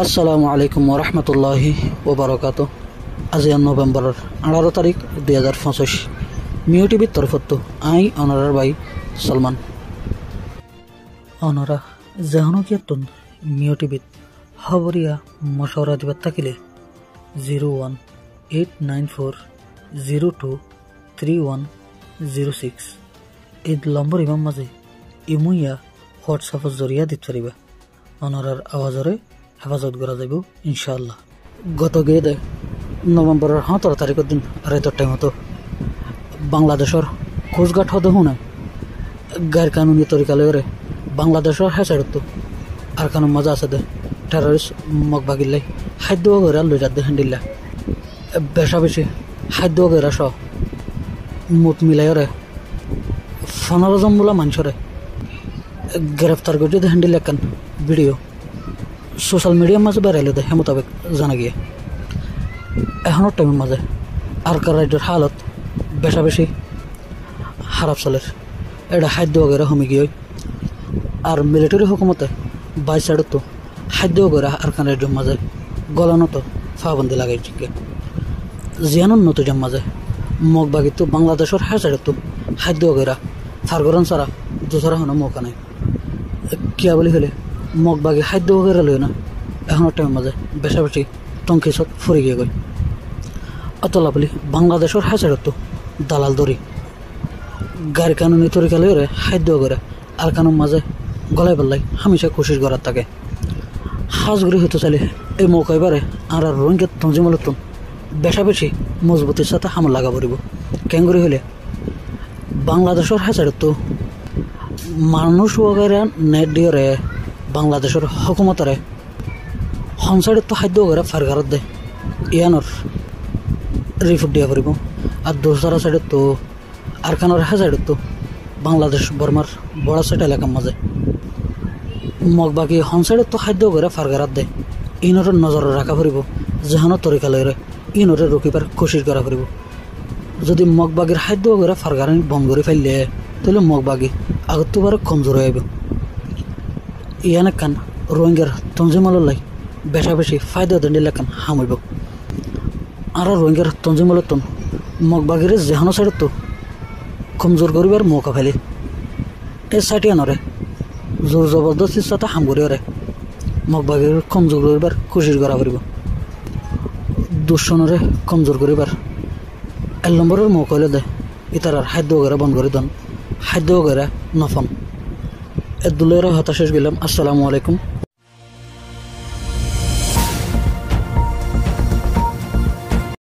আসসালামু আলাইকুম ওরহমতুল্লাহি ওবরকাত। আজি নভেম্বরের 18 তারিখ 2025 মিও টিভির তরফত আই অনরার ভাই সলমান অনরা জাহনকিয়াতুন মিও টিভিত খবরিয়া মশওরা দিবার থাকিলে 01894023106 এই নম্বর ইমাম মাঝে ইমুইয়া হোয়াটসঅ্যাপের জরিয়া দিতে পারিবা। অনরার আওয়াজরে হেফাজত করা যাব ইনশাআল্লাহ। গত গেদে নভেম্বরের 17 তারিখের দিন রাতের টাইম হতো বাংলাদেশের কোস্টগার্ড হতে শুনে গায়ের কানুনি তরিকা লয়ে বাংলাদেশের হেসাড় তো আর কানুন মজা আছে দে টেররিস্ট মগবাগিল্লাই খাদ্য গেরা লই যাতে হ্যান্ডিল্লা বেশা বেশি খাদ্য গেরা সহ মুট মিলাইরে 15 জন মূলা মানুষরে গ্রেফতার করে যদি হ্যান্ডিল একখান ভিডিও সোশ্যাল মিডিয়ার মাঝে বেড়াইলে দেয় মোতাবেক জানা গিয়ে এখনোর টাইমের মাঝে আরকার রাজ্যের হালত বেশা বেশি খারাপ চলের এটা খাদ্য বগেরা হমি গিয়ে আর মিলিটারি হুকুমতে 22 সাইডত তো খাদ্য বগেরা আরকান রাজ্যের মাঝে গলানো তো ফাবন্দি লাগাই চিকে জিয়ানোর নতুন মাঝে মগবাগি তো বাংলাদেশের হ্যাঁ সাইডত তো খাদ্য বগেরা ফারগরন ছাড়া দুসরা হনো মৌকা নাই কিয়া বলি হলে মগবাগি খাদ্য বগেরা লই না এখনোর টাইমের মাঝে বেশা বেশি টঙ্কিছত ফুরি গিয়ে গই অতলা বলি বাংলাদেশের হ্যাঁ তো দালাল দরি গাড়ি কানুনি তরিকা লইরে খাদ্য করে আর কানুন মাঝে গলায় পেলাই হামেশা কোশিশ করার থাকে হাজগুড়ি হতে চাইলে এই মৌকা এবারে আর রোহিঙ্গা তঞ্জিমলতন বেশা বেশি মজবুতির সাথে হামলা লাগা পড়িব কেঙ্গুরি হইলে বাংলাদেশের হ্যাঁ তো মানুষ ওগেরা নেট দিয়ে বাংলাদেশের হকুমতরে হনসাইডে তো খাদ্য ওগেরা ফারগারত দে ইয়ানোর রিপোর্ট দিয়া পড়িব আর দোসরা সাইডে তো আরকানোর হ্যাঁ সাইডে তো বাংলাদেশ বর্মার বড় সাইড এলাকার মাঝে মগবাগি হনসাইডে তো খাদ্য ওগেরা ফারগারত দে ইনরে নজর রাখা পড়িব যেহানো তরিকা লইরে ইনরে রকিবার কোশিশ করা পড়িব যদি মগবাগির খাদ্য ওগেরা ফারগারানি বন্ধ করে ফেললে তাহলে মগবাগি আগত তো বারে কমজোর হয়ে যাবে ইয়ানে কান রোহিঙ্গার তঞ্জিমালের লাই বেশা বেশি ফায়দা দণ্ডিল কান হামইব আর রোহিঙ্গার তঞ্জিমালতন মগবাগিরে যেহানো সাইডত তো কমজোর করিবার মৌকা ফেলে এই সাইটিয়া নরে জোর জবরদস্তির সাথে হাম করিওরে মগবাগির কমজোর করিবার কোশিশ করা পড়িব দুঃসনরে কমজোর করিবার 1 নম্বরের মৌকা হলে দে ইতার খাদ্য ওগেরা বন্ধ করে দেন খাদ্য ওগেরা নফন এ দুলের হতাশ গেলাম। আসসালামু আলাইকুম।